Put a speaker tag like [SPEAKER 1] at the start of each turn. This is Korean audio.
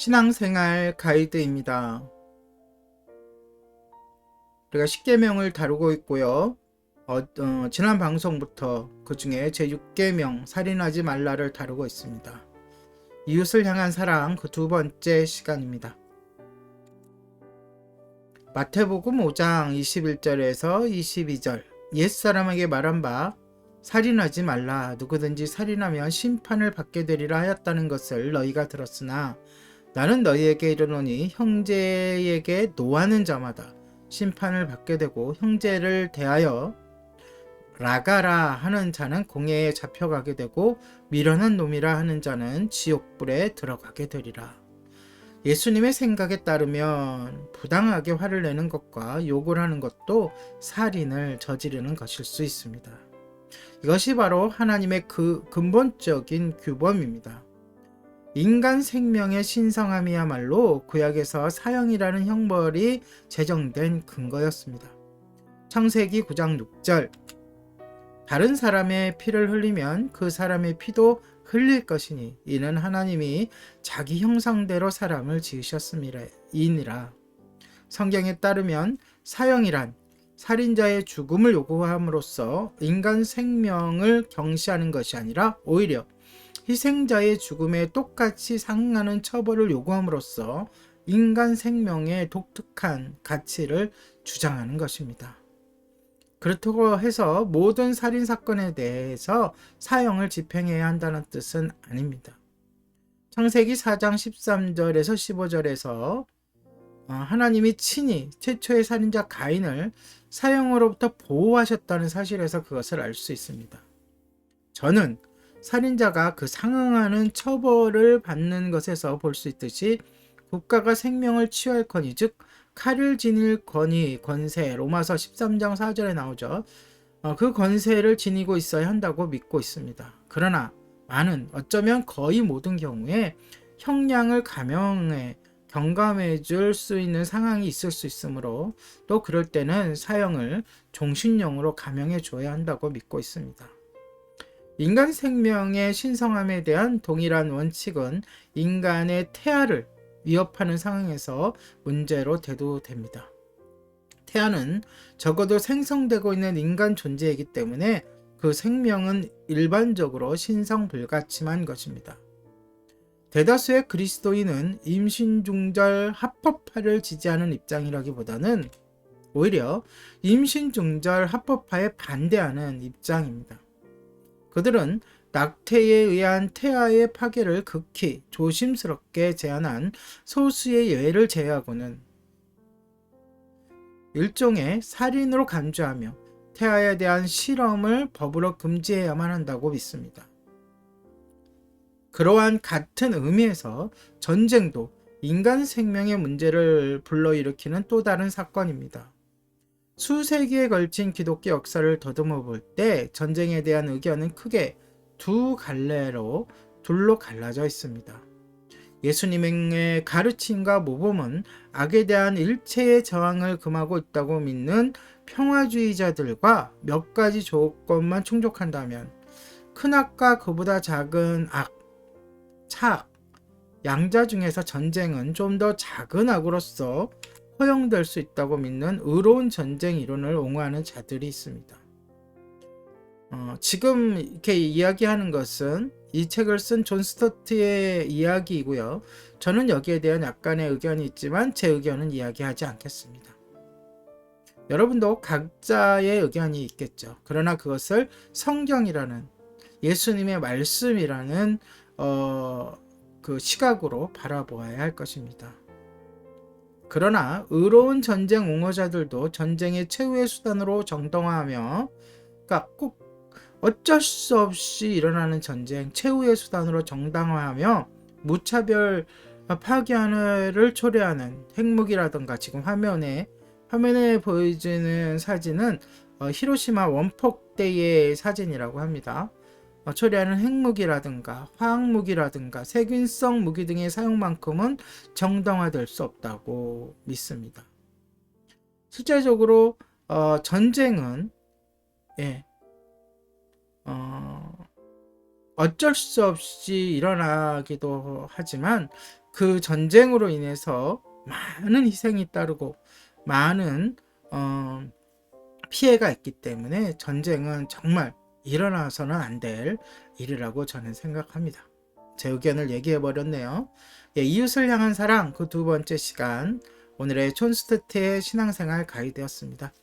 [SPEAKER 1] 신앙생활 가이드입니다. 우리가 십계명을 다루고 있고요. 지난 방송부터 그 중에 제6계명 살인하지 말라를 다루고 있습니다. 이웃을 향한 사랑 그 두 번째 시간입니다. 마태복음 5장 21절에서 22절 옛사람에게 말한 바 살인하지 말라 누구든지 살인하면 심판을 받게 되리라 하였다는 것을 너희가 들었으나 나는 너희에게 이르노니 형제에게 노하는 자마다 심판을 받게 되고 형제를 대하여 라가라 하는 자는 공회에 잡혀가게 되고 미련한 놈이라 하는 자는 지옥불에 들어가게 되리라. 예수님의 생각에 따르면 부당하게 화를 내는 것과 욕을 하는 것도 살인을 저지르는 것일 수 있습니다. 이것이 바로 하나님의 그 근본적인 규범입니다. 인간 생명의 신성함이야말로 구약에서 사형이라는 형벌이 제정된 근거였습니다. 창세기 9장 6절 다른 사람의 피를 흘리면 그 사람의 피도 흘릴 것이니 이는 하나님이 자기 형상대로 사람을 지으셨음이니라. 성경에 따르면 사형이란 살인자의 죽음을 요구함으로써 인간 생명을 경시하는 것이 아니라 오히려 희생자의 죽음에 똑같이 상응하는 처벌을 요구함으로써 인간 생명의 독특한 가치를 주장하는 것입니다. 그렇다고 해서 모든 살인사건에 대해서 사형을 집행해야 한다는 뜻은 아닙니다. 창세기 4장 13절에서 15절에서 하나님이 친히 최초의 살인자 가인을 사형으로부터 보호하셨다는 사실에서 그것을 알 수 있습니다. 저는 살인자가 그 상응하는 처벌을 받는 것에서 볼 수 있듯이 국가가 생명을 취할거니 즉 칼을 지닐 권세 로마서 13장 4절에 나오죠. 그 권세를 지니고 있어야 한다고 믿고 있습니다. 그러나 많은 어쩌면 거의 모든 경우에 형량을 경감해 줄 수 있는 상황이 있을 수 있으므로 또 그럴 때는 사형을 종신형으로 감형해 줘야 한다고 믿고 있습니다. 인간 생명의 신성함에 대한 동일한 원칙은 인간의 태아를 위협하는 상황에서 문제로 대두됩니다. 태아는 적어도 생성되고 있는 인간 존재이기 때문에 그 생명은 일반적으로 신성불가침한 것입니다. 대다수의 그리스도인은 임신중절 합법화를 지지하는 입장이라기보다는 오히려 임신중절 합법화에 반대하는 입장입니다. 그들은 낙태에 의한 태아의 파괴를 극히 조심스럽게 제한한 소수의 예외를 제외하고는 일종의 살인으로 간주하며 태아에 대한 실험을 법으로 금지해야만 한다고 믿습니다. 그러한 같은 의미에서 전쟁도 인간 생명의 문제를 불러일으키는 또 다른 사건입니다. 수세기에 걸친 기독교 역사를 더듬어 볼 때 전쟁에 대한 의견은 크게 두 갈래로 둘로 갈라져 있습니다. 예수님의 가르침과 모범은 악에 대한 일체의 저항을 금하고 있다고 믿는 평화주의자들과 몇 가지 조건만 충족한다면 큰 악과 그보다 작은 악, 차악, 양자 중에서 전쟁은 좀 더 작은 악으로서 허용될 수 있다고 믿는 의로운 전쟁 이론을 옹호하는 자들이 있습니다. 지금 이렇게 이야기하는 것은 이 책을 쓴 존 스토트의 이야기이고요. 저는 여기에 대한 약간의 의견이 있지만 제 의견은 이야기하지 않겠습니다. 여러분도 각자의 의견이 있겠죠. 그러나 그것을 성경이라는 예수님의 말씀이라는 그 시각으로 바라보아야 할 것입니다. 그러나 의로운 전쟁 옹호자들도 전쟁의 최후의 수단으로 정당화하며 그러니까 꼭 어쩔 수 없이 일어나는 전쟁 최후의 수단으로 정당화하며 무차별 파괴를 초래하는 핵무기라든가 지금 화면에 보여지는 사진은 히로시마 원폭대의 사진이라고 합니다. 초래하는 핵무기라든가 화학무기라든가 세균성 무기 등의 사용만큼은 정당화될 수 없다고 믿습니다. 실제적으로 전쟁은 어쩔 수 없이 일어나기도 하지만 그 전쟁으로 인해서 많은 희생이 따르고 많은 피해가 있기 때문에 전쟁은 정말 일어나서는 안 될 일이라고 저는 생각합니다. 제 의견을 얘기해 버렸네요. 예, 이웃을 향한 사랑 그 두 번째 시간, 오늘의 촌스튜트의 신앙생활 가이드였습니다.